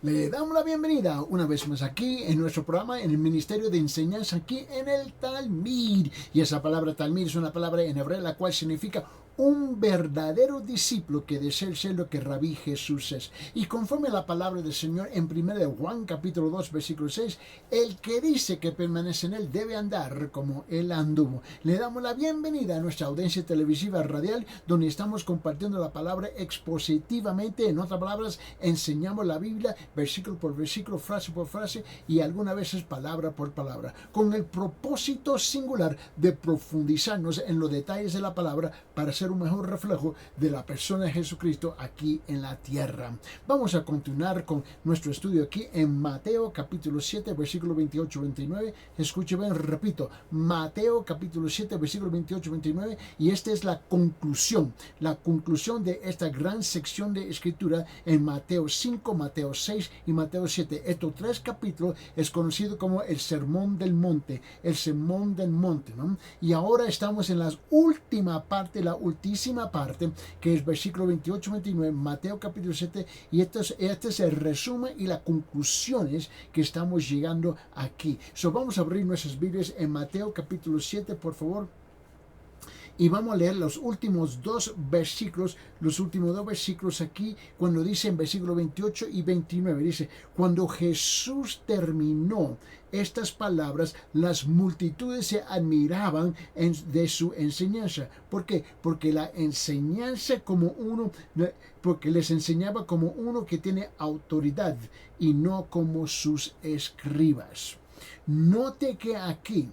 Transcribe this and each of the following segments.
Le damos la bienvenida una vez más aquí en nuestro programa, en el Ministerio de Enseñanza, aquí en el Talmud. Y esa palabra Talmud es una palabra en hebreo la cual significa un verdadero discípulo que desea ser lo que Rabí Jesús es. Y conforme a la palabra del Señor en 1 Juan capítulo 2 versículo 6, el que dice que permanece en él debe andar como él anduvo. Le damos la bienvenida a nuestra audiencia televisiva radial, donde estamos compartiendo la palabra expositivamente. En otras palabras, enseñamos la Biblia versículo por versículo, frase por frase y algunas veces palabra por palabra, con el propósito singular de profundizarnos en los detalles de la palabra para ser un mejor reflejo de la persona de Jesucristo aquí en la tierra. Vamos a continuar con nuestro estudio aquí en Mateo capítulo 7 versículo 28-29. Escuche bien, repito, Mateo capítulo 7 versículo 28-29, y esta es la conclusión de esta gran sección de escritura en Mateo 5, Mateo 6 y Mateo 7. Estos tres capítulos es conocido como el Sermón del Monte, ¿no? Y ahora estamos en la última parte, que es versículo 28-29, Mateo capítulo 7, y este es el resumen y las conclusiones que estamos llegando aquí. Vamos a abrir nuestras Biblias en Mateo capítulo 7, por favor. Y vamos a leer los últimos dos versículos aquí, cuando dice en versículo 28 y 29, dice: cuando Jesús terminó estas palabras, las multitudes se admiraban de su enseñanza. ¿Por qué? Porque les enseñaba como uno que tiene autoridad y no como sus escribas. Note que aquí,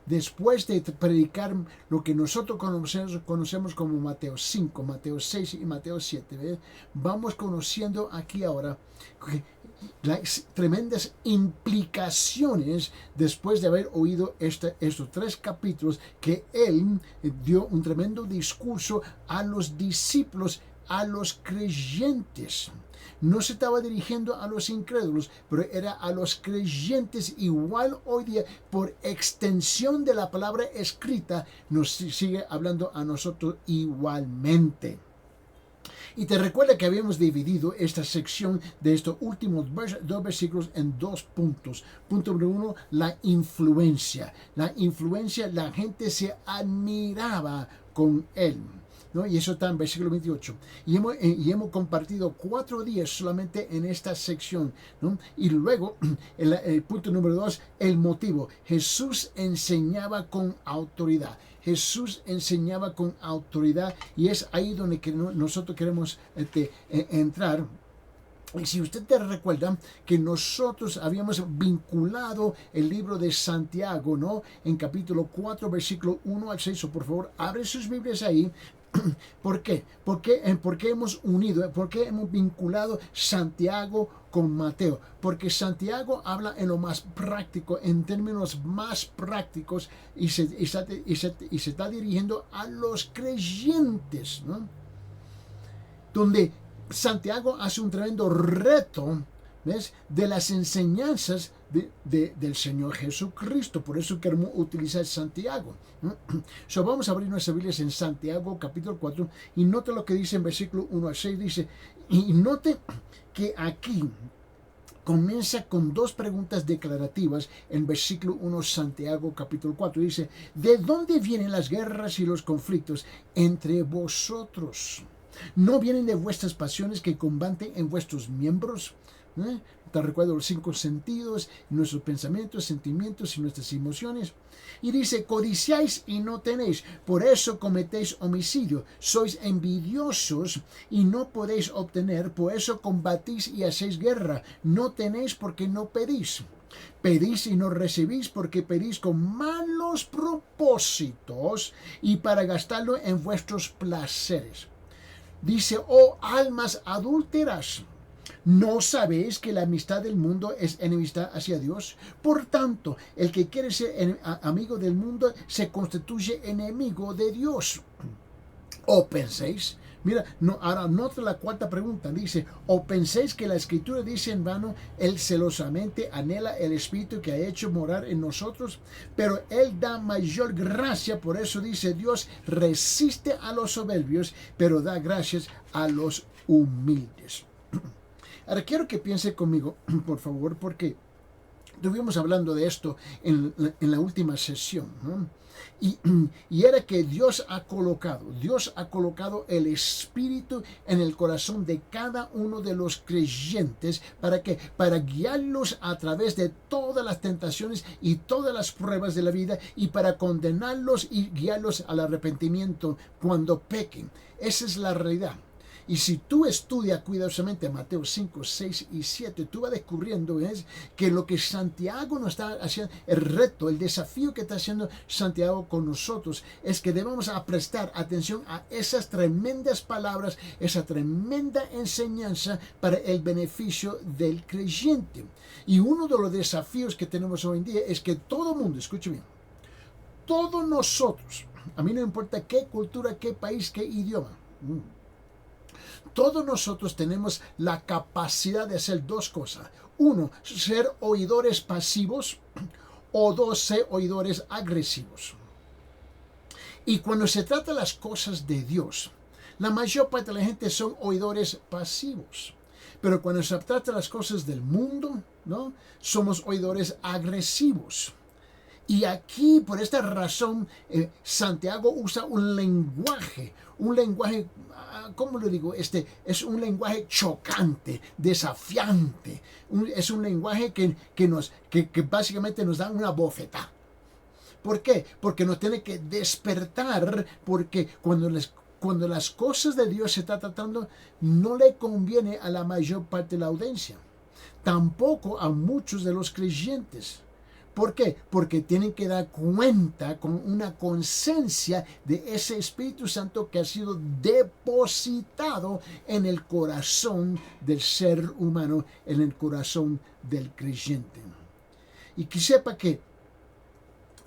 después de predicar lo que nosotros conocemos como Mateo 5, Mateo 6 y Mateo 7, ¿ves? Vamos conociendo aquí ahora las tremendas implicaciones después de haber oído estos tres capítulos, que él dio un tremendo discurso a los discípulos, a los creyentes. No se estaba dirigiendo a los incrédulos, pero era a los creyentes. Igual hoy día, por extensión de la palabra escrita, nos sigue hablando a nosotros igualmente. Y te recuerda que habíamos dividido esta sección de estos últimos dos versículos en dos puntos. Punto número uno, la influencia. La gente se admiraba con él, ¿no? Y eso está en versículo 28. Y hemos compartido 4 días solamente en esta sección, ¿no? Y luego, el punto número 2, el motivo. Jesús enseñaba con autoridad. Y es ahí donde nosotros queremos entrar. Y si usted te recuerda que nosotros habíamos vinculado el libro de Santiago, ¿no? En capítulo 4, versículo 1 al 6. Por favor, abre sus Biblias ahí. ¿Por qué? ¿Por qué hemos unido? ¿Por qué hemos vinculado Santiago con Mateo? Porque Santiago habla en lo más práctico, en términos más prácticos, y se está dirigiendo a los creyentes, ¿no? Donde Santiago hace un tremendo reto, ¿ves?, de las enseñanzas del Señor Jesucristo. Por eso queremos utilizar Santiago, ¿no? Vamos a abrir nuestras Biblias en Santiago capítulo 4 y note lo que dice en versículo 1 al 6. Dice, y note que aquí comienza con dos preguntas declarativas en versículo 1, Santiago capítulo 4. Dice: ¿de dónde vienen las guerras y los conflictos entre vosotros? ¿No vienen de vuestras pasiones que combaten en vuestros miembros? Te recuerdo los 5 sentidos, nuestros pensamientos, sentimientos y nuestras emociones. Y dice: codiciáis y no tenéis, por eso cometéis homicidio. Sois envidiosos y no podéis obtener, por eso combatís y hacéis guerra. No tenéis porque no pedís. Pedís y no recibís porque pedís con malos propósitos y para gastarlo en vuestros placeres. Dice: oh almas adúlteras, ¿no sabéis que la amistad del mundo es enemistad hacia Dios? Por tanto, el que quiere ser amigo del mundo se constituye enemigo de Dios. ¿O penséis? Mira, ahora nota la cuarta pregunta. Dice: ¿o penséis que la Escritura dice en vano, Él celosamente anhela el Espíritu que ha hecho morar en nosotros? Pero Él da mayor gracia. Por eso dice: Dios resiste a los soberbios, pero da gracias a los humildes. Ahora quiero que piense conmigo, por favor, porque estuvimos hablando de esto en la última sesión, ¿no? Y era que Dios ha colocado el Espíritu en el corazón de cada uno de los creyentes para guiarlos a través de todas las tentaciones y todas las pruebas de la vida y para condenarlos y guiarlos al arrepentimiento cuando pequen. Esa es la realidad. Y si tú estudias cuidadosamente Mateo 5, 6 y 7, tú vas descubriendo que lo que Santiago nos está haciendo, el reto, el desafío que está haciendo Santiago con nosotros, es que debemos prestar atención a esas tremendas palabras, esa tremenda enseñanza para el beneficio del creyente. Y uno de los desafíos que tenemos hoy en día es que todo mundo, escuche bien, todos nosotros, a mí no importa qué cultura, qué país, qué idioma, todos nosotros tenemos la capacidad de hacer dos cosas. Uno, ser oidores pasivos, o dos, ser oidores agresivos. Y cuando se trata de las cosas de Dios, la mayor parte de la gente son oidores pasivos. Pero cuando se trata de las cosas del mundo, ¿no? Somos oidores agresivos. Y aquí, por esta razón, Santiago usa un lenguaje, ¿cómo lo digo? Es un lenguaje chocante, desafiante. Es un lenguaje que básicamente nos da una bofetada. ¿Por qué? Porque nos tiene que despertar, porque cuando las cosas de Dios se está tratando, no le conviene a la mayor parte de la audiencia. Tampoco a muchos de los creyentes. ¿Por qué? Porque tienen que dar cuenta con una conciencia de ese Espíritu Santo que ha sido depositado en el corazón del ser humano, en el corazón del creyente. Y que sepa que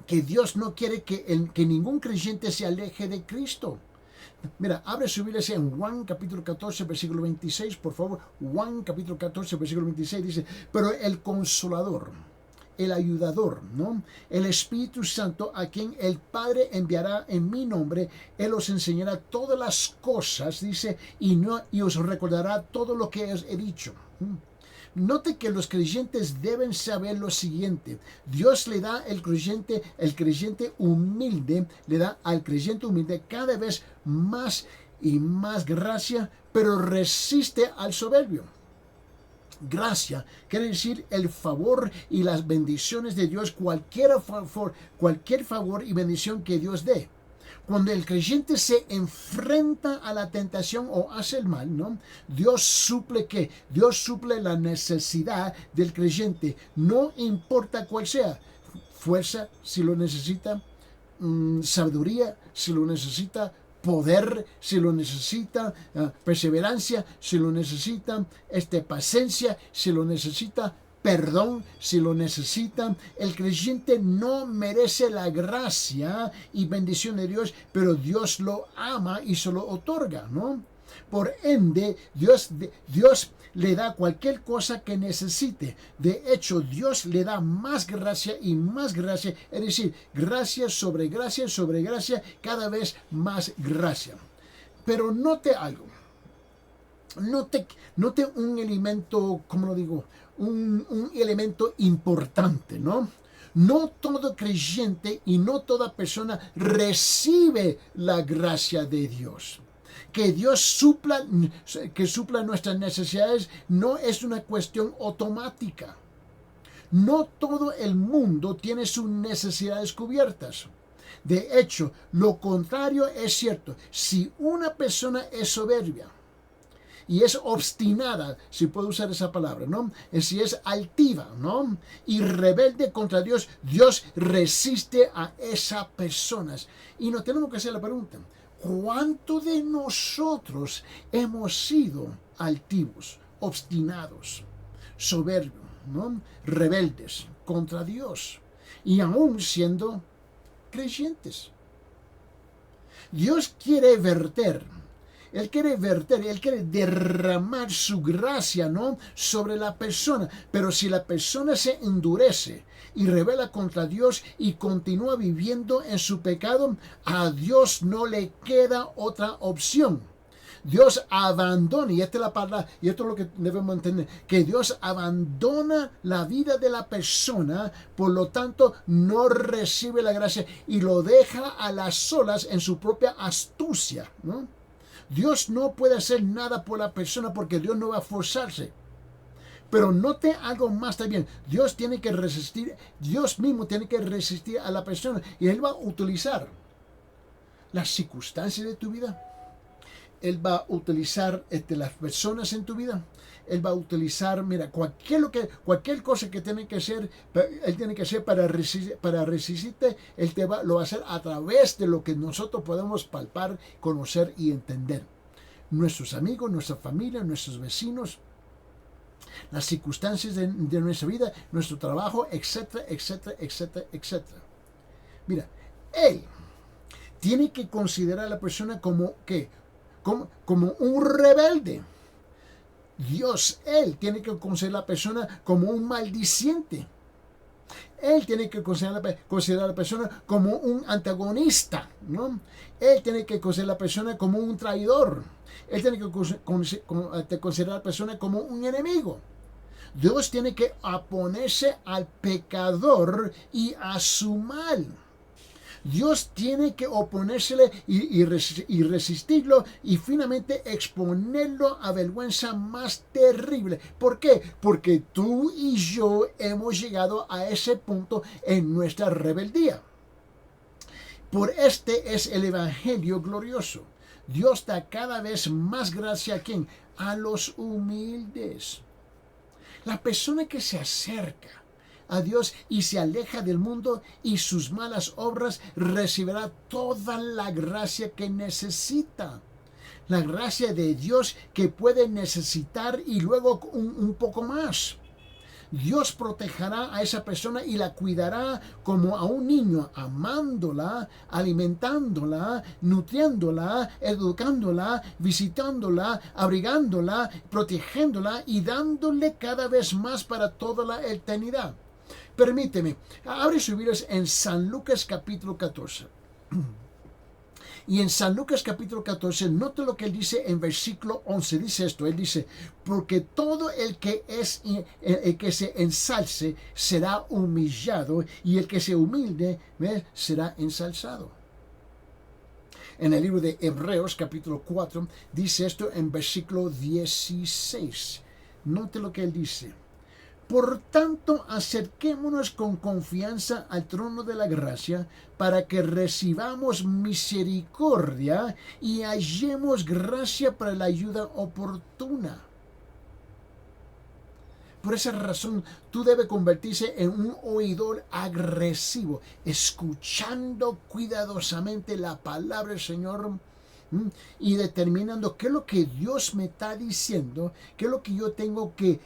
Dios no quiere que ningún creyente se aleje de Cristo. Mira, abre su Biblia en Juan capítulo 14, versículo 26, por favor. Juan capítulo 14, versículo 26 dice, pero el Consolador, el ayudador, ¿no? El Espíritu Santo, a quien el Padre enviará en mi nombre, Él os enseñará todas las cosas, dice, y os recordará todo lo que os he dicho. Note que los creyentes deben saber lo siguiente. Dios le da al creyente humilde, le da al creyente humilde cada vez más y más gracia, pero resiste al soberbio. Gracia quiere decir el favor y las bendiciones de Dios, cualquier favor y bendición que Dios dé. Cuando el creyente se enfrenta a la tentación o hace el mal, ¿no? Dios suple ¿qué? Dios suple la necesidad del creyente, no importa cuál sea. Fuerza si lo necesita, sabiduría si lo necesita, poder si lo necesita, perseverancia si lo necesita, paciencia si lo necesita, perdón si lo necesita. El creyente no merece la gracia y bendición de Dios, pero Dios lo ama y se lo otorga, ¿no? Por ende, Dios le da cualquier cosa que necesite. De hecho, Dios le da más gracia y más gracia, es decir, gracia, sobre gracia, cada vez más gracia. Pero note algo. Note un elemento, ¿cómo lo digo? Un elemento importante, ¿no? No todo creyente y no toda persona recibe la gracia de Dios. Que Dios supla nuestras necesidades no es una cuestión automática. No todo el mundo tiene sus necesidades cubiertas. De hecho, lo contrario es cierto. Si una persona es soberbia y es obstinada, si puedo usar esa palabra, ¿no? Si es altiva, ¿no? Y rebelde contra Dios, Dios resiste a esas personas. Y nos tenemos que hacer la pregunta, ¿cuántos de nosotros hemos sido altivos, obstinados, soberbios, ¿no? Rebeldes contra Dios y aún siendo creyentes? Dios quiere Él quiere derramar su gracia, ¿no? Sobre la persona. Pero si la persona se endurece y rebela contra Dios y continúa viviendo en su pecado, a Dios no le queda otra opción. Dios abandona, y esta es la palabra, y esto es lo que debemos entender, que Dios abandona la vida de la persona, por lo tanto no recibe la gracia y lo deja a las solas en su propia astucia, ¿no? Dios no puede hacer nada por la persona porque Dios no va a forzarse. Pero note algo más también. Dios tiene que resistir, Dios mismo tiene que resistir a la persona y Él va a utilizar las circunstancias de tu vida. Él va a utilizar las personas en tu vida. Él va a utilizar, mira, cualquier cosa que tiene que hacer, Él tiene que hacer para resistirte, Él lo va a hacer a través de lo que nosotros podemos palpar, conocer y entender. Nuestros amigos, nuestra familia, nuestros vecinos, las circunstancias de nuestra vida, nuestro trabajo, etcétera, etcétera, etcétera, etcétera. Mira, Él tiene que considerar a la persona como un rebelde. Dios, Él tiene que considerar a la persona como un maldiciente. Él tiene que considerar a la persona como un antagonista, ¿no? Él tiene que considerar a la persona como un traidor. Él tiene que considerar a la persona como un enemigo. Dios tiene que oponerse al pecador y a su mal. Dios tiene que oponérsele y resistirlo y finalmente exponerlo a vergüenza más terrible. ¿Por qué? Porque tú y yo hemos llegado a ese punto en nuestra rebeldía. Por este es el evangelio glorioso. Dios da cada vez más gracia a ¿quién? A los humildes. La persona que se acerca a Dios y se aleja del mundo y sus malas obras recibirá toda la gracia que necesita. La gracia de Dios que puede necesitar y luego un poco más. Dios protegerá a esa persona y la cuidará como a un niño, amándola, alimentándola, nutriéndola, educándola, visitándola, abrigándola, protegiéndola y dándole cada vez más para toda la eternidad. Permíteme, abre sus Biblias en San Lucas capítulo 14. Y en San Lucas capítulo 14, note lo que él dice en versículo 11. Dice esto, él dice, porque todo el que se ensalce será humillado, y el que se humilde será ensalzado. En el libro de Hebreos capítulo 4 dice esto en versículo 16. Note lo que él dice. Por tanto, acerquémonos con confianza al trono de la gracia para que recibamos misericordia y hallemos gracia para la ayuda oportuna. Por esa razón, tú debes convertirse en un oidor agresivo, escuchando cuidadosamente la palabra del Señor y determinando qué es lo que Dios me está diciendo, qué es lo que yo tengo que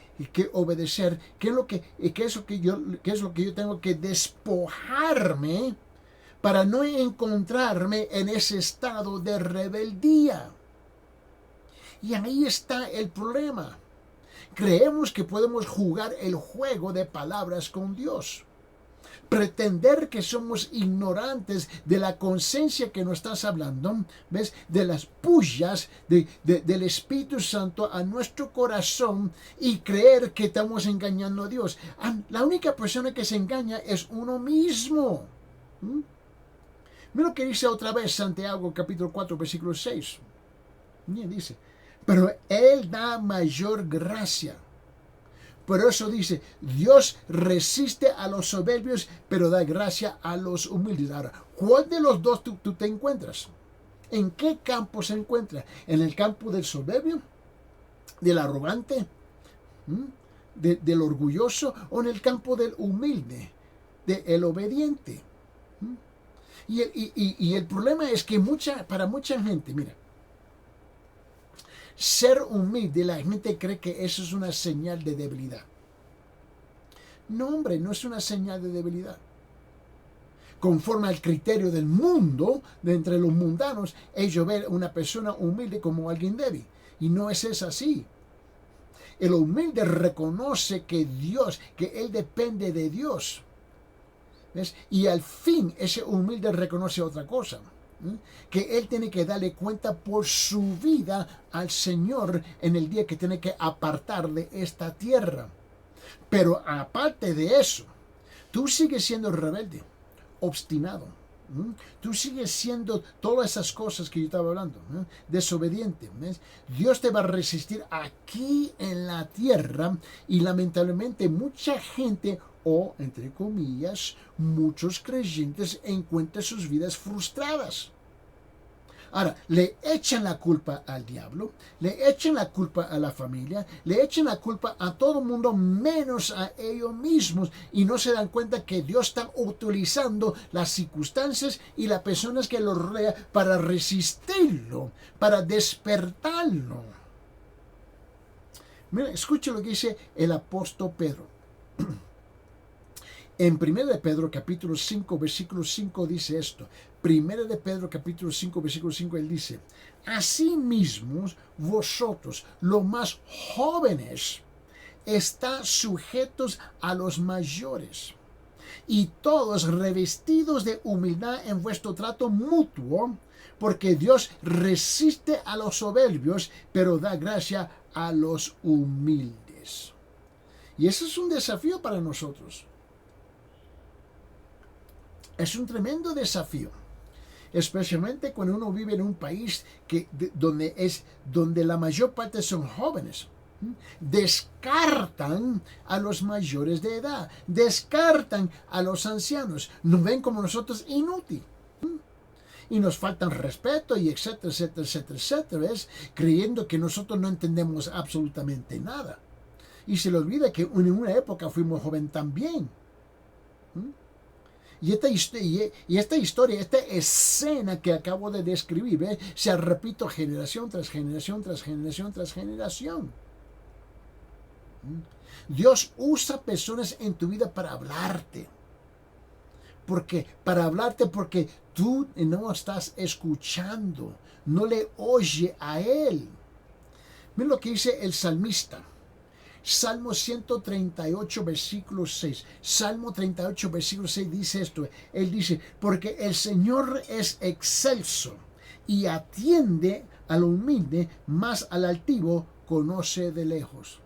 obedecer, qué es lo que yo tengo que despojarme para no encontrarme en ese estado de rebeldía. Y ahí está el problema. Creemos que podemos jugar el juego de palabras con Dios. Pretender que somos ignorantes de la conciencia que nos estás hablando, ¿ves? De las pullas del Espíritu Santo a nuestro corazón y creer que estamos engañando a Dios. La única persona que se engaña es uno mismo. Mira lo que dice otra vez Santiago capítulo 4 versículo 6. Bien, dice, pero Él da mayor gracia. Por eso dice, Dios resiste a los soberbios, pero da gracia a los humildes. Ahora, ¿cuál de los dos tú te encuentras? ¿En qué campo se encuentra? ¿En el campo del soberbio? ¿Del arrogante? ¿Del orgulloso? ¿O en el campo del humilde? ¿Del obediente? Y el problema es que para mucha gente, mira, ser humilde, la gente cree que eso es una señal de debilidad. No, hombre, no es una señal de debilidad. Conforme al criterio del mundo, de entre los mundanos, ellos ven a una persona humilde como alguien débil. Y no es así. El humilde reconoce que él depende de Dios. ¿Ves? Y al fin ese humilde reconoce otra cosa. que él tiene que darle cuenta por su vida al Señor en el día que tiene que apartar de esta tierra. Pero aparte de eso, tú sigues siendo rebelde, obstinado. Tú sigues siendo todas esas cosas que yo estaba hablando, desobediente. ¿Ves? Dios te va a resistir aquí en la tierra y lamentablemente mucha gente, o entre comillas, muchos creyentes encuentran sus vidas frustradas. Ahora, le echan la culpa al diablo, le echan la culpa a la familia, le echan la culpa a todo el mundo menos a ellos mismos y no se dan cuenta que Dios está utilizando las circunstancias y las personas que lo rodean para resistirlo, para despertarlo. Mira, escucha lo que dice el apóstol Pedro. En 1 de Pedro capítulo 5 versículo 5 dice esto. 1 de Pedro capítulo 5 versículo 5 él dice: asimismo vosotros los más jóvenes está sujetos a los mayores y todos revestidos de humildad en vuestro trato mutuo, porque Dios resiste a los soberbios pero da gracia a los humildes. Y eso es un desafío para nosotros. Es un tremendo desafío, especialmente cuando uno vive en un país donde la mayor parte son jóvenes. Descartan a los mayores de edad, descartan a los ancianos, nos ven como nosotros inútiles. Y nos faltan respeto y etcétera, etcétera, etcétera, etcétera, ¿ves? Creyendo que nosotros no entendemos absolutamente nada. Y se le olvida que en una época fuimos jóvenes también. Y esta historia, esta escena que acabo de describir, ¿ves? Se repite generación tras generación, tras generación, tras generación. Dios usa personas en tu vida para hablarte. Porque tú no estás escuchando, no le oye a Él. Mira lo que dice el salmista. Salmo 138, versículo 6. Salmo 38, versículo 6 dice esto. Él dice: porque el Señor es excelso y atiende al humilde, mas al altivo conoce de lejos.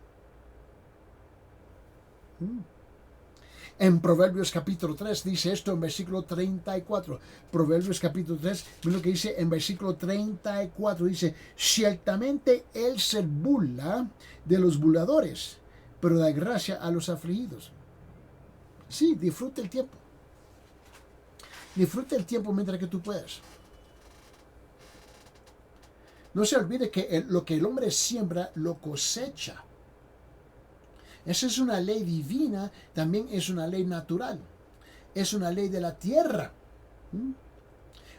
En Proverbios capítulo 3 dice esto en versículo 34. Proverbios capítulo 3, mira lo que dice en versículo 34. Dice: ciertamente Él se burla de los burladores, pero da gracia a los afligidos. Sí, disfruta el tiempo. Disfruta el tiempo mientras que tú puedas. No se olvide que lo que el hombre siembra, lo cosecha. Esa es una ley divina, también es una ley natural. Es una ley de la tierra.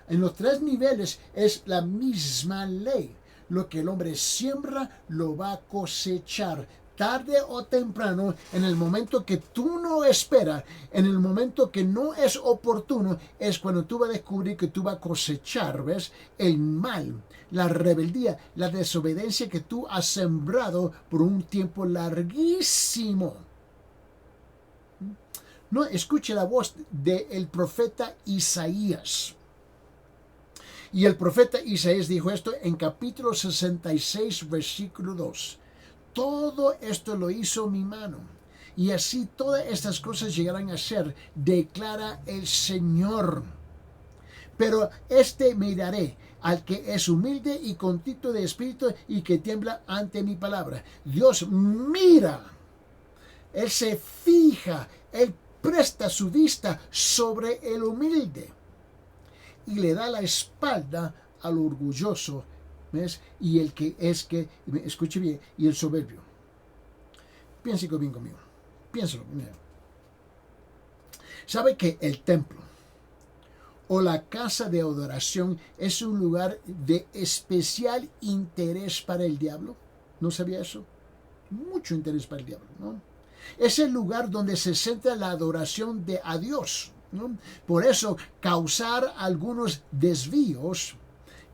En los tres niveles es la misma ley. Lo que el hombre siembra, lo va a cosechar. Tarde o temprano, en el momento que tú no esperas, en el momento que no es oportuno, es cuando tú vas a descubrir que tú vas a cosechar, ¿ves? El mal, la rebeldía, la desobediencia que tú has sembrado por un tiempo larguísimo. No, escuche la voz del profeta Isaías. Y el profeta Isaías dijo esto en capítulo 66, versículo 2. Todo esto lo hizo mi mano, y así todas estas cosas llegarán a ser, declara el Señor. Pero miraré al que es humilde y contrito de espíritu y que tiembla ante mi palabra. Dios mira, Él se fija, Él presta su vista sobre el humilde y le da la espalda al orgulloso. ¿Ves? Y el que escuche bien, y el soberbio. Piénselo bien conmigo. Piénsalo. Mira. ¿Sabe que el templo o la casa de adoración es un lugar de especial interés para el diablo? ¿No sabía eso? Mucho interés para el diablo, ¿no? Es el lugar donde se centra la adoración a Dios, ¿no? Por eso, causar algunos desvíos,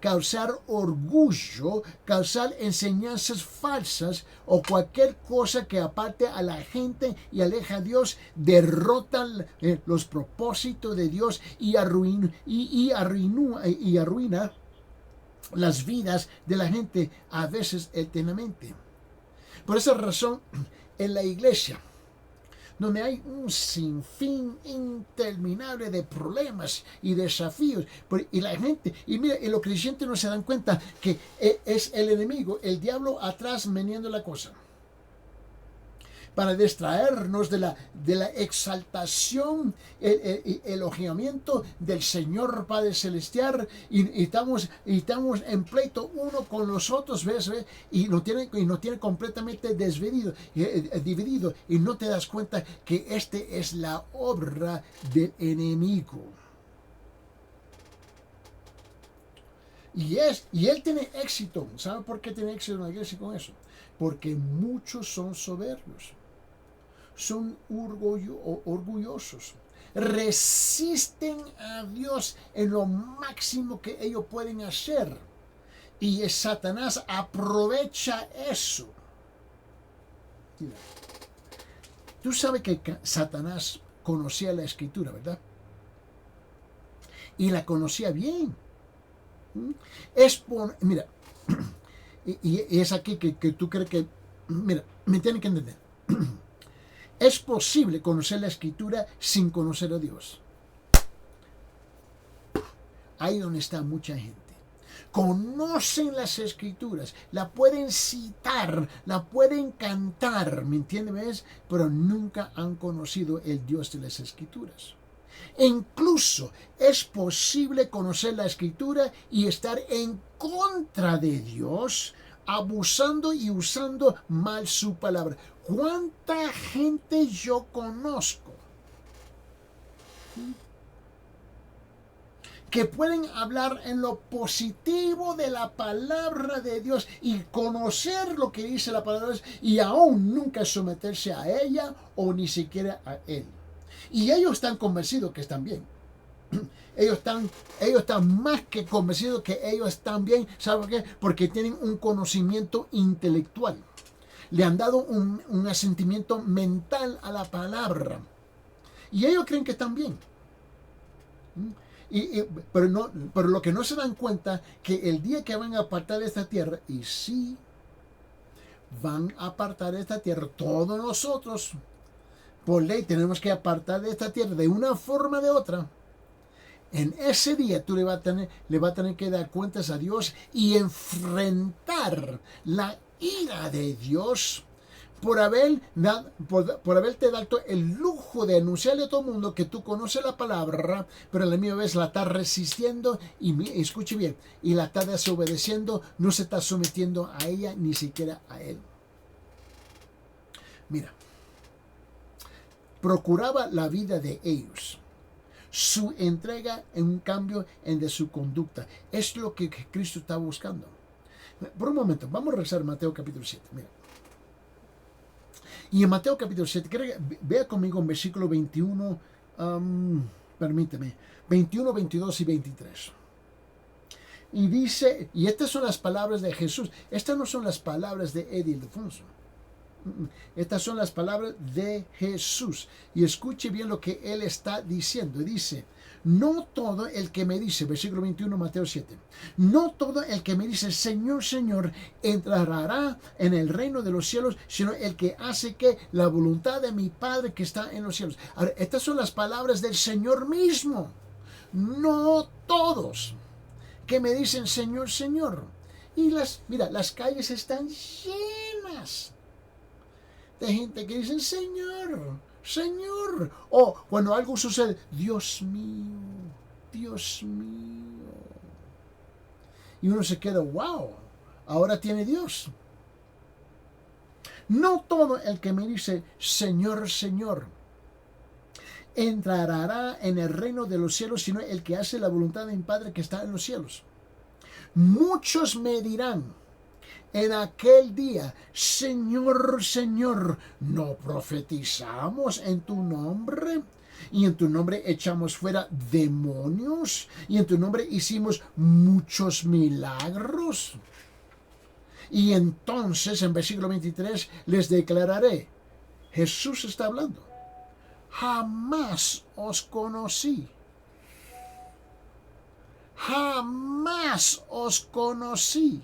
causar orgullo, causar enseñanzas falsas o cualquier cosa que aparte a la gente y aleja a Dios, derrota los propósitos de Dios y arruina las vidas de la gente, a veces eternamente. Por esa razón, en la iglesia, donde hay un sinfín interminable de problemas y desafíos, y la gente, y mira, y los creyentes no se dan cuenta que es el enemigo, el diablo atrás meneando la cosa, para distraernos de la exaltación, el elogiamiento del Señor Padre Celestial, y estamos en pleito uno con los otros, ¿ves? Y nos tiene completamente dividido, y no te das cuenta que este es la obra del enemigo. Y él tiene éxito. ¿Sabe por qué tiene éxito en la iglesia con eso? Porque muchos son soberbios, son orgullosos, resisten a Dios en lo máximo que ellos pueden hacer, y Satanás aprovecha eso. Mira, tú sabes que Satanás conocía la escritura, ¿verdad? Y la conocía bien. Mira, y es aquí que tú crees que, mira, me tienen que entender. Es posible conocer la escritura sin conocer a Dios. Ahí donde está mucha gente. Conocen las escrituras, la pueden citar, la pueden cantar, ¿me entiendes? Pero nunca han conocido el Dios de las escrituras. E incluso es posible conocer la escritura y estar en contra de Dios, abusando y usando mal su palabra. ¿Cuánta gente yo conozco que pueden hablar en lo positivo de la palabra de Dios y conocer lo que dice la palabra de Dios y aún nunca someterse a ella o ni siquiera a él? Y ellos están convencidos que están bien. Ellos están más que convencidos que ellos están bien. ¿Saben por qué? Porque tienen un conocimiento intelectual. Le han dado un asentimiento mental a la palabra. Y ellos creen que están bien. Pero lo que no se dan cuenta, que el día que van a apartar esta tierra, y sí, van a apartar esta tierra, todos nosotros, por ley, tenemos que apartar de esta tierra de una forma o de otra. En ese día tú le vas a tener que dar cuentas a Dios y enfrentar la ira de Dios por haberte dado el lujo de anunciarle a todo el mundo que tú conoces la palabra, pero a la misma vez la estás resistiendo y escuche bien, y la estás desobedeciendo, no se está sometiendo a ella ni siquiera a él. Mira, procuraba la vida de ellos, su entrega en un cambio de su conducta. Es lo que Cristo está buscando. Por un momento, vamos a regresar a Mateo capítulo 7. Mira. Y en Mateo capítulo 7, vea conmigo en versículo 21, permíteme, 21, 22 y 23. Y dice, y estas son las palabras de Jesús. Estas no son las palabras de Eddie Ildefonso. Estas son las palabras de Jesús. Y escuche bien lo que él está diciendo. Dice, no todo el que me dice, versículo 21, Mateo 7, no todo el que me dice, Señor, Señor, entrará en el reino de los cielos, sino el que hace que la voluntad de mi Padre que está en los cielos. Ahora, estas son las palabras del Señor mismo. No todos que me dicen, Señor, Señor. Y las calles están llenas de gente que dicen, Señor, Señor. O cuando algo sucede, Dios mío, Dios mío. Y uno se queda, wow, ahora tiene Dios. No todo el que me dice, Señor, Señor, entrará en el reino de los cielos, sino el que hace la voluntad de mi Padre que está en los cielos. Muchos me dirán en aquel día, Señor, Señor, ¿no profetizamos en tu nombre? y en tu nombre echamos fuera demonios, y en tu nombre hicimos muchos milagros. Y entonces en versículo 23 les declararé, Jesús está hablando, jamás os conocí. Jamás os conocí.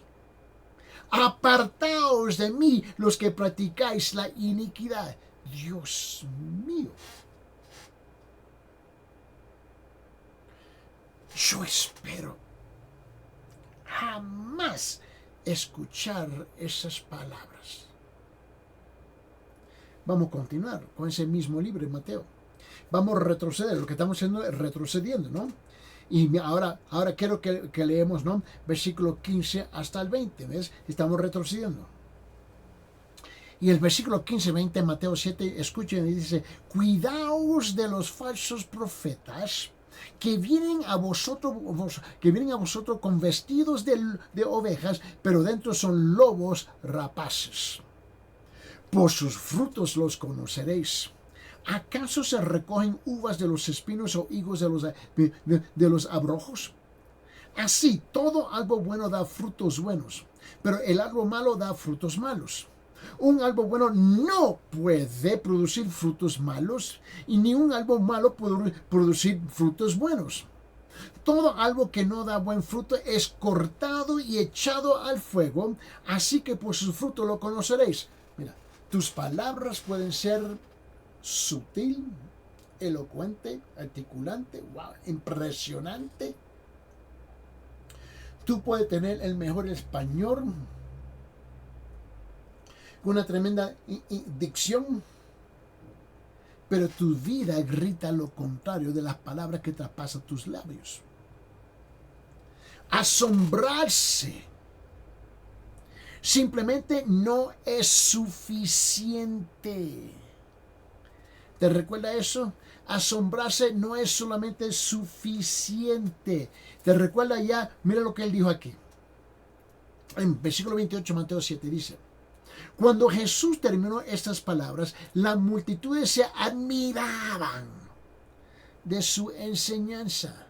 Apartaos de mí los que practicáis la iniquidad. Dios mío. Yo espero jamás escuchar esas palabras. Vamos a continuar con ese mismo libro de Mateo. Vamos a retroceder. Lo que estamos haciendo es retrocediendo, ¿no? Y ahora quiero que leemos, ¿no? Versículo 15 hasta el 20, ¿ves? Estamos retrocediendo. Y el versículo 15-20 Mateo 7, escuchen, y dice, cuidaos de los falsos profetas que vienen a vosotros con vestidos de ovejas, pero dentro son lobos rapaces. Por sus frutos los conoceréis. ¿Acaso se recogen uvas de los espinos o higos de los abrojos? Así, todo árbol bueno da frutos buenos, pero el árbol malo da frutos malos. Un árbol bueno no puede producir frutos malos, y ni un árbol malo puede producir frutos buenos. Todo árbol que no da buen fruto es cortado y echado al fuego, así que por sus frutos lo conoceréis. Mira, tus palabras pueden ser sutil, elocuente, articulante, wow, impresionante. Tú puedes tener el mejor español, con una tremenda dicción, pero tu vida grita lo contrario de las palabras que traspasan tus labios. Asombrarse simplemente no es suficiente. ¿Te recuerda eso? Asombrarse no es solamente suficiente. ¿Te recuerda ya? Mira lo que él dijo aquí. En versículo 28, Mateo 7 dice, cuando Jesús terminó estas palabras, las multitudes se admiraban de su enseñanza.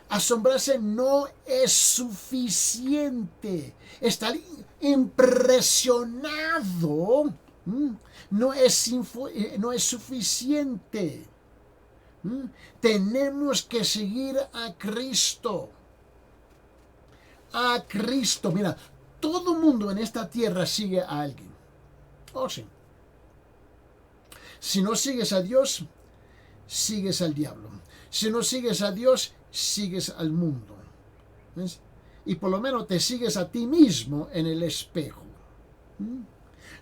Asombrarse no es suficiente. Estar impresionado no es suficiente. Tenemos que seguir a Cristo. A Cristo. Mira, todo mundo en esta tierra sigue a alguien. Oh, sí. Si no sigues a Dios, sigues al diablo. Si no sigues a Dios, sigues al mundo. ¿Ves? Y por lo menos te sigues a ti mismo en el espejo.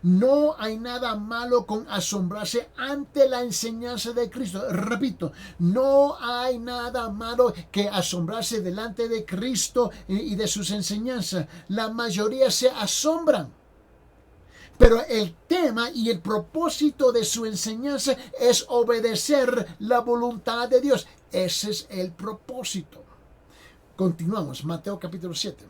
No hay nada malo con asombrarse ante la enseñanza de Cristo. Repito, no hay nada malo que asombrarse delante de Cristo y de sus enseñanzas. La mayoría se asombran. Pero el tema y el propósito de su enseñanza es obedecer la voluntad de Dios. Ese es el propósito. Continuamos, Mateo capítulo 7.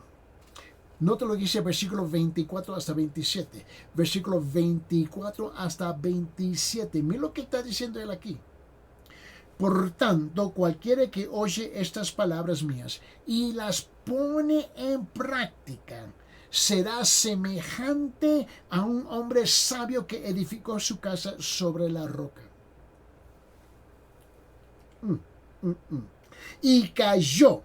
Nota lo que dice versículo 24 hasta 27. Versículo 24 hasta 27. Mira lo que está diciendo él aquí. Por tanto, cualquiera que oye estas palabras mías y las pone en práctica, será semejante a un hombre sabio que edificó su casa sobre la roca. Y cayó.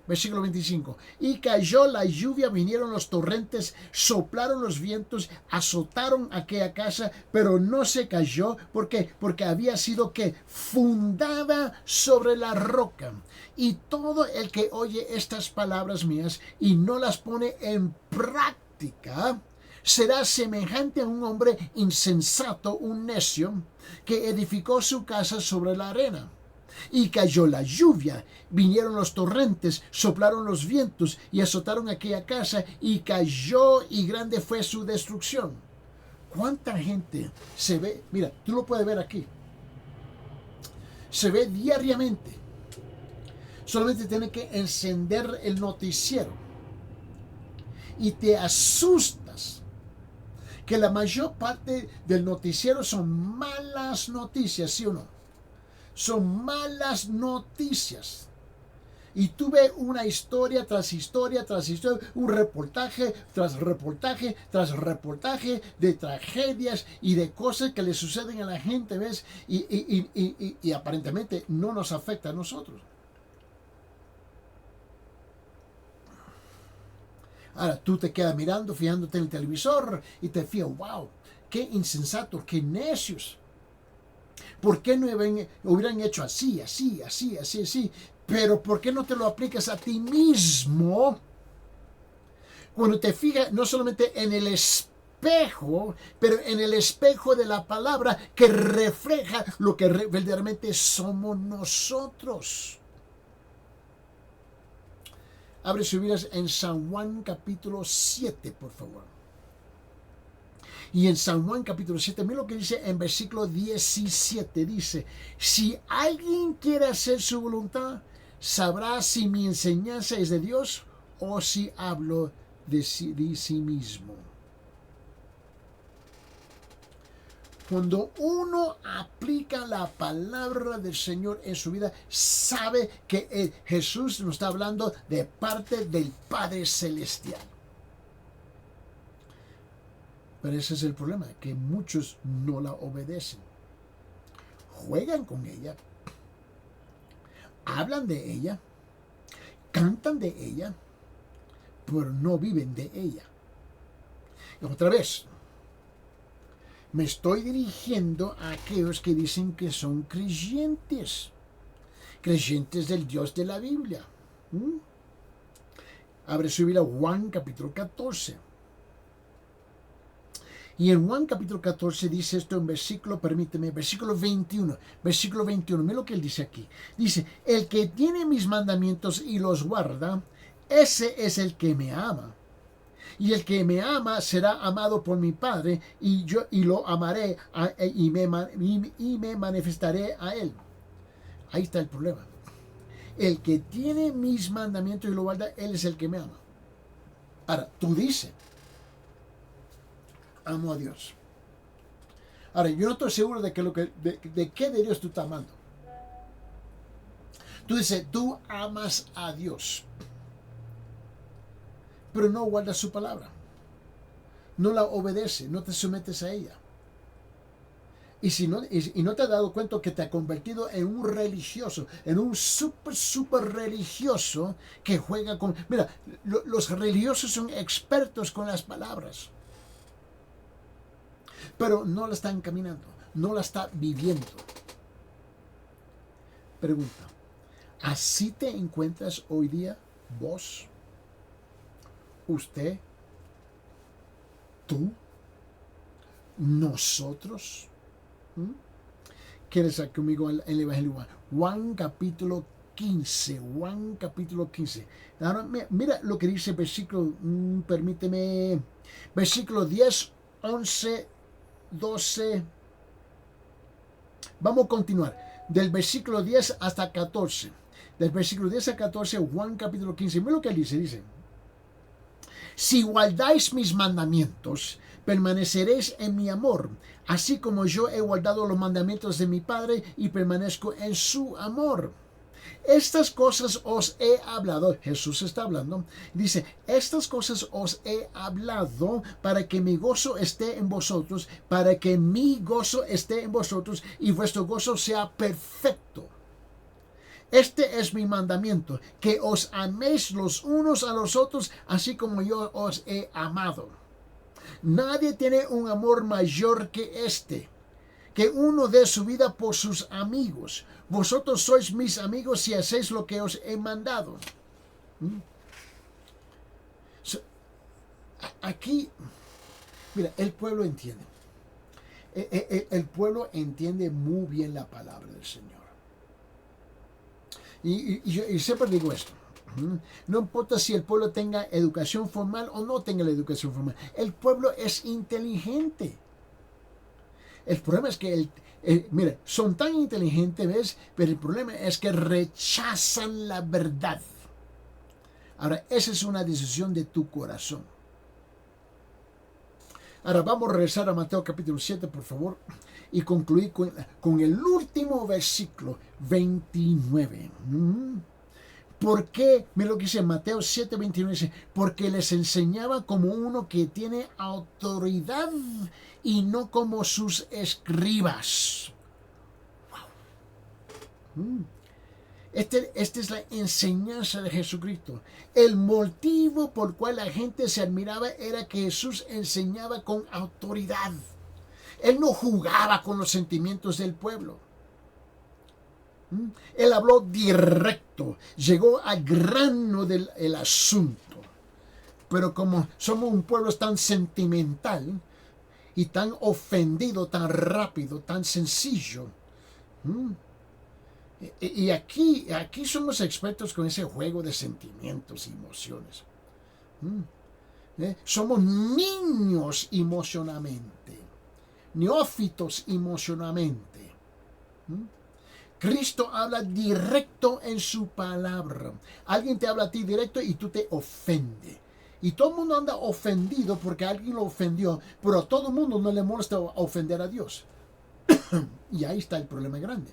Versículo 25. Y cayó la lluvia, vinieron los torrentes, soplaron los vientos, azotaron aquella casa, pero no se cayó. ¿Por qué? Porque había sido ¿qué? Fundada sobre la roca. Y todo el que oye estas palabras mías y no las pone en práctica, será semejante a un hombre insensato, un necio, que edificó su casa sobre la arena. Y cayó la lluvia, vinieron los torrentes, soplaron los vientos y azotaron aquella casa, y cayó y grande fue su destrucción. ¿Cuánta gente se ve? Mira, tú lo puedes ver aquí. Se ve diariamente. Solamente tienes que encender el noticiero y te asustas que la mayor parte del noticiero son malas noticias, ¿sí o no? son malas noticias. Y tú ves una historia tras historia tras historia, un reportaje tras reportaje tras reportaje de tragedias y de cosas que le suceden a la gente, ¿ves? Y aparentemente no nos afecta a nosotros. Ahora tú te quedas mirando, fijándote en el televisor y te fijas, wow, qué insensatos, qué necios. ¿Por qué no hubieran hecho así, así, así, así, así? Pero ¿por qué no te lo aplicas a ti mismo? Cuando te fijas no solamente en el espejo, pero en el espejo de la palabra que refleja lo que verdaderamente somos nosotros. Abre sus Biblias en San Juan capítulo 7, por favor. Y en San Juan capítulo 7, mira lo que dice en versículo 17. Dice, si alguien quiere hacer su voluntad, sabrá si mi enseñanza es de Dios o si hablo de sí mismo. Cuando uno aplica la palabra del Señor en su vida, sabe que Jesús nos está hablando de parte del Padre Celestial. Pero ese es el problema, que muchos no la obedecen. Juegan con ella, hablan de ella, cantan de ella, pero no viven de ella. Y otra vez, me estoy dirigiendo a aquellos que dicen que son creyentes del Dios de la Biblia. Abre su Biblia, Juan capítulo 14. Y en Juan capítulo 14 dice esto en versículo 21. Versículo 21, mira lo que él dice aquí. Dice, el que tiene mis mandamientos y los guarda, ese es el que me ama. Y el que me ama será amado por mi Padre, y lo amaré y me manifestaré a él. Ahí está el problema. El que tiene mis mandamientos y lo guarda, él es el que me ama. Ahora, tú dices, amo a Dios. Ahora, yo no estoy seguro de qué de Dios tú estás amando. Tú dices, tú amas a Dios, pero no guardas su palabra. No la obedeces, no te sometes a ella. Y no te has dado cuenta que te ha convertido en un religioso, en un súper religioso que juega con... Mira, los religiosos son expertos con las palabras, pero no la están caminando, no la está viviendo. Pregunta, ¿así te encuentras hoy día vos? ¿Usted? ¿Tú? ¿Nosotros? ¿Quieres estar conmigo en el Evangelio de Juan? Juan capítulo 15. Juan capítulo 15. Ahora mira lo que dice versículo, permíteme, versículo 10, 11, 12. Vamos a continuar. Del versículo 10 hasta 14. Del versículo 10 a 14, Juan capítulo 15. Mira lo que dice. Si guardáis mis mandamientos, permaneceréis en mi amor, así como yo he guardado los mandamientos de mi Padre y permanezco en su amor. Estas cosas os he hablado, Jesús está hablando, dice, estas cosas os he hablado para que mi gozo esté en vosotros, para que mi gozo esté en vosotros y vuestro gozo sea perfecto. Este es mi mandamiento, que os améis los unos a los otros, así como yo os he amado. Nadie tiene un amor mayor que este, que uno dé su vida por sus amigos. Vosotros sois mis amigos si hacéis lo que os he mandado. Aquí, mira, el pueblo entiende. El pueblo entiende muy bien la palabra del Señor. Y siempre digo esto. No importa si el pueblo tenga educación formal o no tenga la educación formal. El pueblo es inteligente. El problema es que, mira, son tan inteligentes, ¿ves? Pero el problema es que rechazan la verdad. Ahora, esa es una decisión de tu corazón. Ahora vamos a regresar a Mateo capítulo 7, por favor, y concluir con el último versículo, 29. ¿Por qué? Mira lo que dice Mateo 7, 29. Dice, porque les enseñaba como uno que tiene autoridad y no como sus escribas. Wow. Esta es la enseñanza de Jesucristo. El motivo por el cual la gente se admiraba era que Jesús enseñaba con autoridad. Él no jugaba con los sentimientos del pueblo. Él habló directo, llegó al grano del asunto. Pero como somos un pueblo tan sentimental y tan ofendido, tan rápido, tan sencillo, y aquí somos expertos con ese juego de sentimientos y emociones. Somos niños emocionalmente, neófitos emocionalmente. Cristo habla directo en su palabra. Alguien te habla a ti directo y tú te ofendes. Y todo el mundo anda ofendido porque alguien lo ofendió, pero a todo el mundo no le molesta ofender a Dios. Y ahí está el problema grande.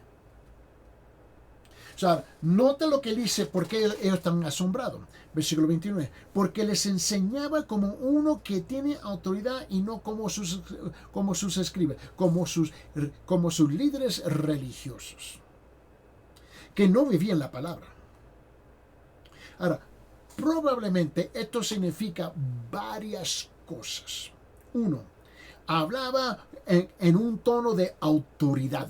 O sea, nota lo que dice, porque ellos están asombrados. Versículo 29. Porque les enseñaba como uno que tiene autoridad y no como sus escribas, como sus líderes religiosos, que no vivían la palabra. Ahora, probablemente esto significa varias cosas. Uno, hablaba en un tono de autoridad.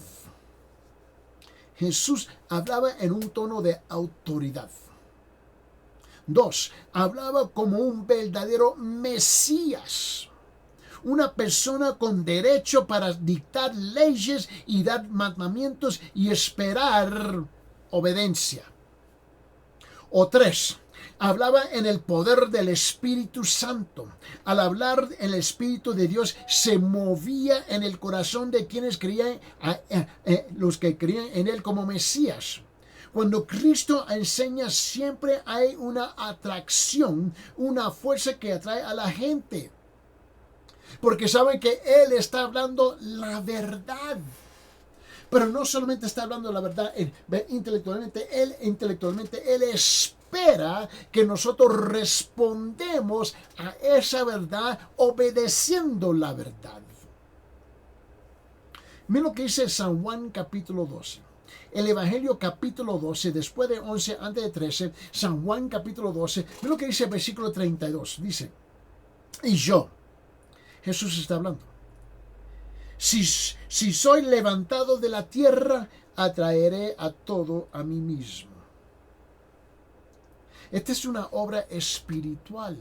Jesús hablaba en un tono de autoridad. Dos, hablaba como un verdadero Mesías. Una persona con derecho para dictar leyes y dar mandamientos y esperar obediencia. O tres, hablaba en el poder del Espíritu Santo. Al hablar en el Espíritu de Dios, se movía en el corazón de quienes creían, los que creían en Él como Mesías. Cuando Cristo enseña, siempre hay una atracción, una fuerza que atrae a la gente. Porque saben que Él está hablando la verdad. Pero no solamente está hablando la verdad intelectualmente, Él espera que nosotros respondemos a esa verdad obedeciendo la verdad. Mira lo que dice San Juan capítulo 12. El Evangelio capítulo 12, después de 11, antes de 13, San Juan capítulo 12, mira lo que dice el versículo 32. Dice, y yo, Jesús está hablando, si soy levantado de la tierra, atraeré a todo a mí mismo. Esta es una obra espiritual.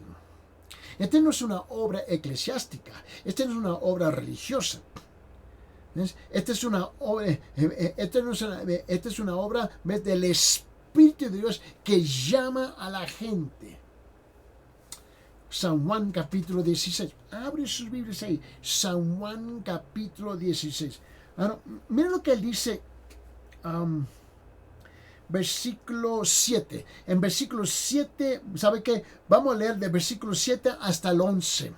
Esta no es una obra eclesiástica. Esta no es una obra religiosa. Esta es una obra del Espíritu de Dios que llama a la gente. San Juan capítulo 16. Abre sus Biblias ahí. San Juan capítulo 16. Ahora, mira lo que él dice. Versículo 7. En versículo 7, ¿sabe qué? Vamos a leer de versículo 7 hasta el 11.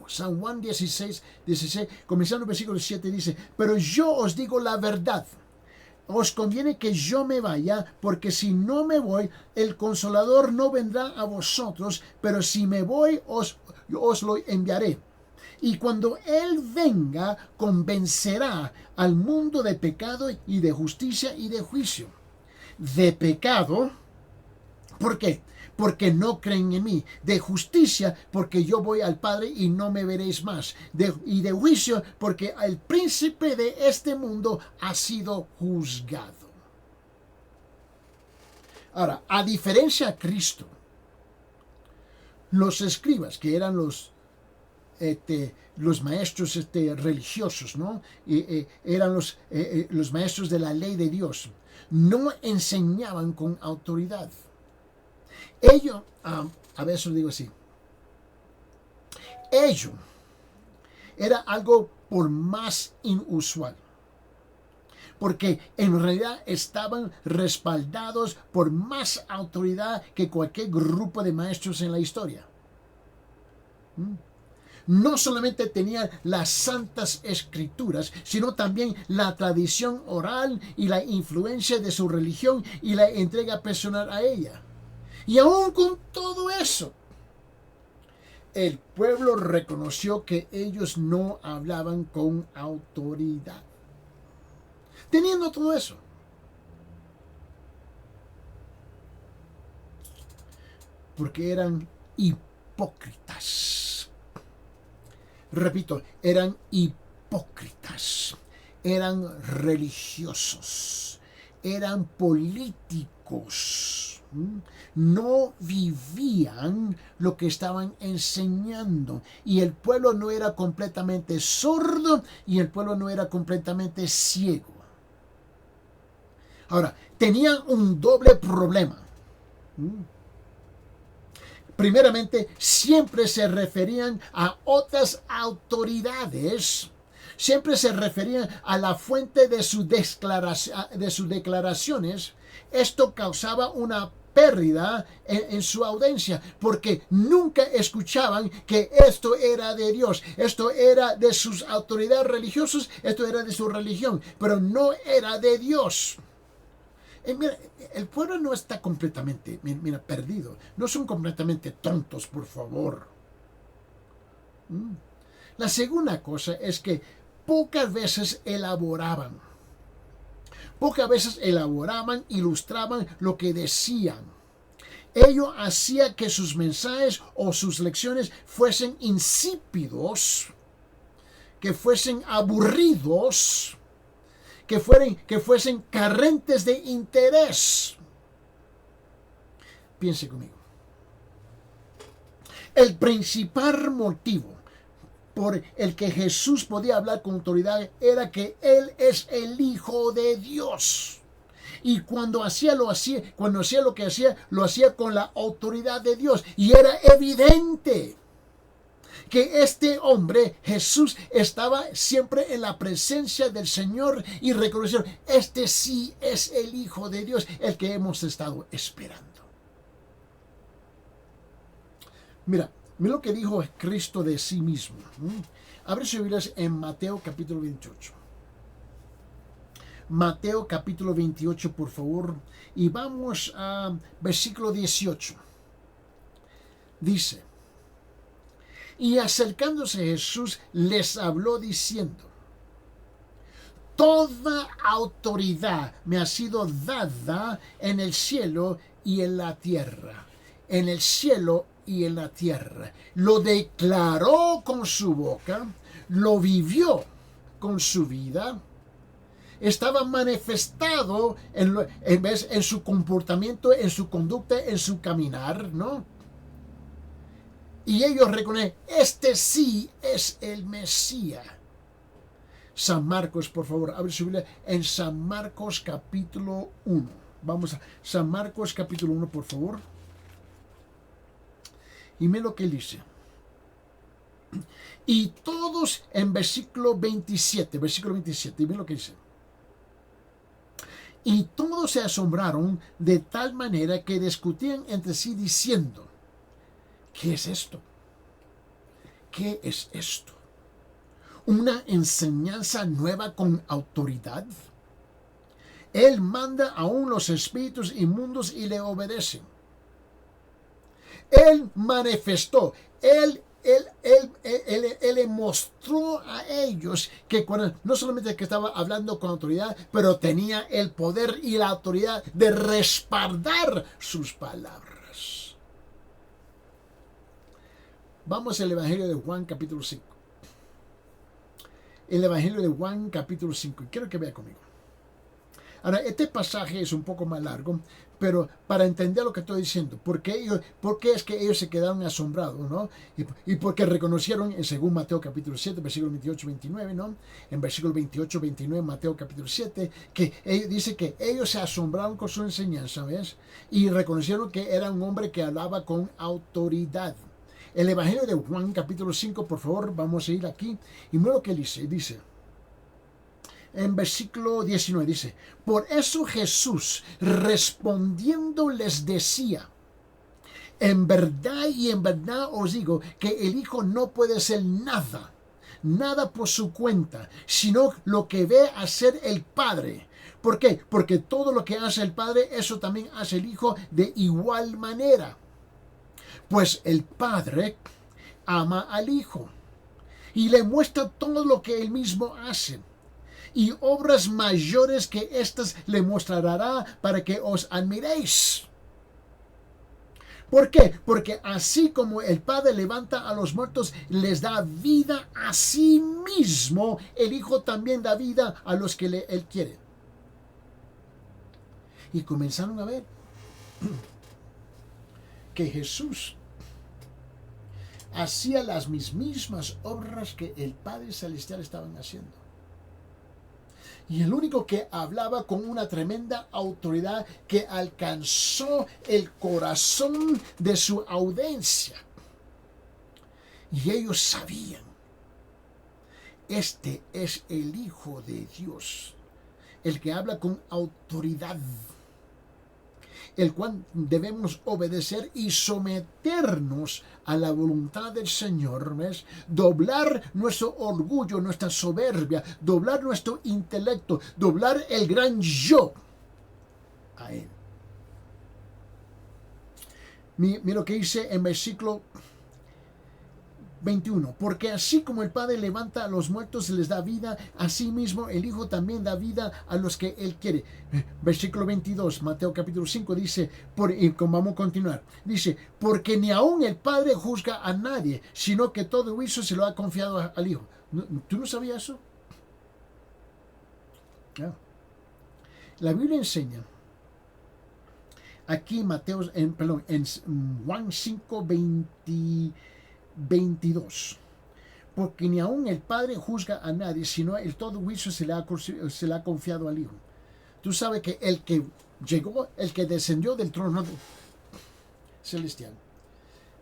San Juan 16, comenzando el versículo 7, dice, pero yo os digo la verdad. Os conviene que yo me vaya, porque si no me voy, el Consolador no vendrá a vosotros, pero si me voy, os lo enviaré. Y cuando Él venga, convencerá al mundo de pecado y de justicia y de juicio. De pecado, ¿por qué? Porque no creen en mí. De justicia, porque yo voy al Padre y no me veréis más. Y de juicio, porque el príncipe de este mundo ha sido juzgado. Ahora, a diferencia de Cristo, los escribas, que eran los maestros religiosos, ¿no? Eran los maestros de la ley de Dios, no enseñaban con autoridad. Ello, a veces lo digo así, ello era algo por más inusual, porque en realidad estaban respaldados por más autoridad que cualquier grupo de maestros en la historia. no solamente tenían las santas escrituras, sino también la tradición oral y la influencia de su religión y la entrega personal a ella. Y aún con todo eso, el pueblo reconoció que ellos no hablaban con autoridad. Teniendo todo eso, porque eran hipócritas. Repito, eran hipócritas, eran religiosos, eran políticos. No vivían lo que estaban enseñando. Y el pueblo no era completamente sordo y el pueblo no era completamente ciego. Ahora, tenían un doble problema. Primeramente, siempre se referían a otras autoridades, siempre se referían a la fuente de sus declaraciones. Esto causaba una pérdida en su audiencia, porque nunca escuchaban que esto era de Dios, esto era de sus autoridades religiosas, esto era de su religión, pero no era de Dios. Mira, el pueblo no está completamente, perdido. No son completamente tontos, por favor. La segunda cosa es que pocas veces elaboraban, ilustraban lo que decían. Ello hacía que sus mensajes o sus lecciones fuesen insípidos, que fuesen aburridos, que fuesen carentes de interés. Piense conmigo. El principal motivo por el que Jesús podía hablar con autoridad era que Él es el Hijo de Dios. Y cuando hacía lo que hacía, lo hacía con la autoridad de Dios. Y era evidente que este hombre, Jesús, estaba siempre en la presencia del Señor y reconocieron, este sí es el Hijo de Dios, el que hemos estado esperando. Mira lo que dijo Cristo de sí mismo. Abre sus Biblias en Mateo capítulo 28. Mateo capítulo 28, por favor, y vamos a versículo 18. Dice: y acercándose Jesús les habló diciendo: toda autoridad me ha sido dada en el cielo y en la tierra. En el cielo y en la tierra. Lo declaró con su boca, lo vivió con su vida. Estaba manifestado en su comportamiento, en su conducta, en su caminar, ¿no? Y ellos reconocen, este sí es el Mesías. San Marcos, por favor, abre su Biblia en San Marcos capítulo 1. Vamos a San Marcos capítulo 1, por favor. Y mira lo que dice. Y todos en versículo 27, y mira lo que dice. Y todos se asombraron de tal manera que discutían entre sí diciendo: ¿qué es esto? ¿Qué es esto? ¿Una enseñanza nueva con autoridad? Él manda aún los espíritus inmundos y le obedecen. Él manifestó, Él le mostró a ellos que no solamente que estaba hablando con autoridad, pero tenía el poder y la autoridad de respaldar sus palabras. Vamos al Evangelio de Juan capítulo 5. El Evangelio de Juan capítulo 5. Y quiero que vea conmigo. Ahora, este pasaje es un poco más largo, pero para entender lo que estoy diciendo, ¿por qué es que ellos se quedaron asombrados, ¿no? Y porque reconocieron, según Mateo capítulo 7, versículo 28-29, ¿no? En versículo 28-29, Mateo capítulo 7, que dice que ellos se asombraron con su enseñanza, ¿ves? Y reconocieron que era un hombre que hablaba con autoridad. El Evangelio de Juan capítulo 5, por favor, vamos a ir aquí. Y mira lo que dice. En versículo 19 dice: por eso Jesús respondiendo les decía: En verdad y en verdad os digo que el Hijo no puede hacer nada por su cuenta, sino lo que ve hacer el Padre. ¿Por qué? Porque todo lo que hace el Padre, eso también hace el Hijo de igual manera. Pues el Padre ama al Hijo y le muestra todo lo que él mismo hace. Y obras mayores que estas le mostrará para que os admiréis. ¿Por qué? Porque así como el Padre levanta a los muertos, les da vida a sí mismo, el Hijo también da vida a los que él quiere. Y comenzaron a ver que Jesús hacía las mismas obras que el Padre Celestial estaba haciendo. Y el único que hablaba con una tremenda autoridad que alcanzó el corazón de su audiencia. Y ellos sabían, este es el Hijo de Dios, el que habla con autoridad, el cual debemos obedecer y someternos a la voluntad del Señor, ¿ves? Doblar nuestro orgullo, nuestra soberbia, doblar nuestro intelecto, doblar el gran yo a Él. Mira lo que dice en versículo 21, porque así como el Padre levanta a los muertos y les da vida, así mismo el Hijo también da vida a los que Él quiere. Versículo 22, Mateo capítulo 5 dice, vamos a continuar, dice, porque ni aun el Padre juzga a nadie, sino que todo juicio se lo ha confiado al Hijo. ¿Tú no sabías eso? No. La Biblia enseña, aquí en Juan 5, 22. Porque ni aun el Padre juzga a nadie, sino el todo juicio se le ha confiado al Hijo. Tú sabes que el que llegó, el que descendió del trono celestial,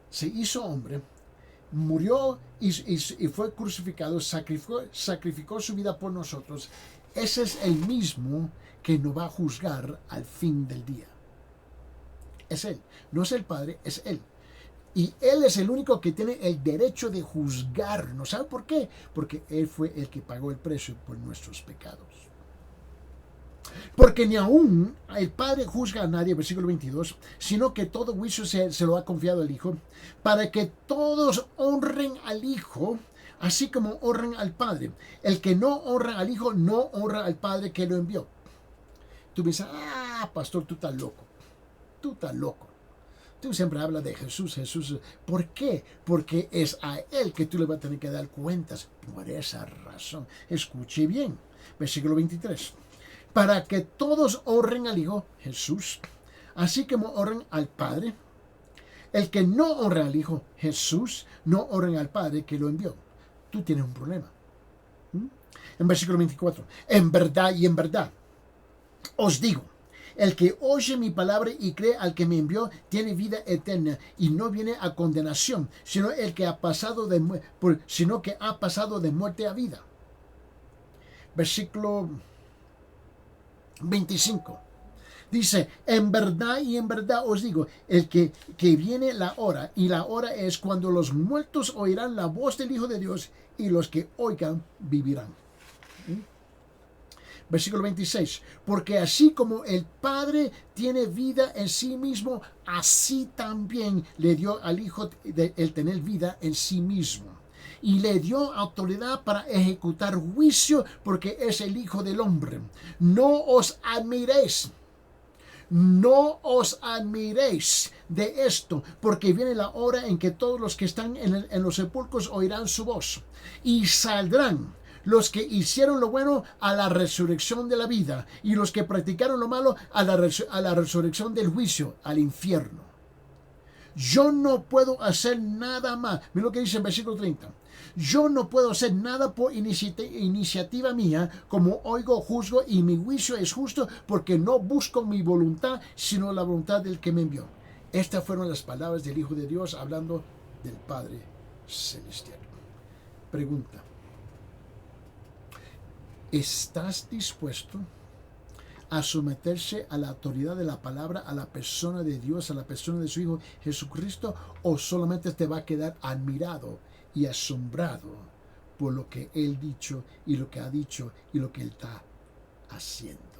se hizo hombre, murió y fue crucificado, sacrificó su vida por nosotros. Ese es el mismo que nos va a juzgar al fin del día. Es Él, no es el Padre, es Él. Y Él es el único que tiene el derecho de juzgarnos. ¿Sabe por qué? Porque Él fue el que pagó el precio por nuestros pecados. Porque ni aún el Padre juzga a nadie, versículo 22, sino que todo juicio se lo ha confiado al Hijo, para que todos honren al Hijo, así como honran al Padre. El que no honra al Hijo, no honra al Padre que lo envió. Tú piensas, pastor, tú estás loco. Tú estás loco. Tú siempre hablas de Jesús. ¿Por qué? Porque es a Él que tú le vas a tener que dar cuentas. Por esa razón. Escuche bien. Versículo 23. Para que todos honren al Hijo, Jesús, así como honren al Padre. El que no honra al Hijo, Jesús, no honra al Padre que lo envió. Tú tienes un problema. En versículo 24. En verdad y en verdad os digo, el que oye mi palabra y cree al que me envió tiene vida eterna y no viene a condenación, sino que ha pasado de muerte a vida. Versículo 25. Dice, en verdad y en verdad os digo, el que viene la hora, y la hora es cuando los muertos oirán la voz del Hijo de Dios, y los que oigan vivirán. Versículo 26, porque así como el Padre tiene vida en sí mismo, así también le dio al Hijo el tener vida en sí mismo. Y le dio autoridad para ejecutar juicio, porque es el Hijo del Hombre. No os admiréis de esto, porque viene la hora en que todos los que están en los sepulcros oirán su voz, y saldrán los que hicieron lo bueno a la resurrección de la vida, y los que practicaron lo malo a la resurrección del juicio, al infierno. Yo no puedo hacer nada más. Mira lo que dice en versículo 30. Yo no puedo hacer nada por iniciativa mía, como oigo, juzgo, y mi juicio es justo, porque no busco mi voluntad, sino la voluntad del que me envió. Estas fueron las palabras del Hijo de Dios hablando del Padre Celestial. Pregunta. ¿Estás dispuesto a someterse a la autoridad de la palabra, a la persona de Dios, a la persona de su Hijo Jesucristo, o solamente te va a quedar admirado y asombrado por lo que Él dicho y lo que ha dicho y lo que Él está haciendo?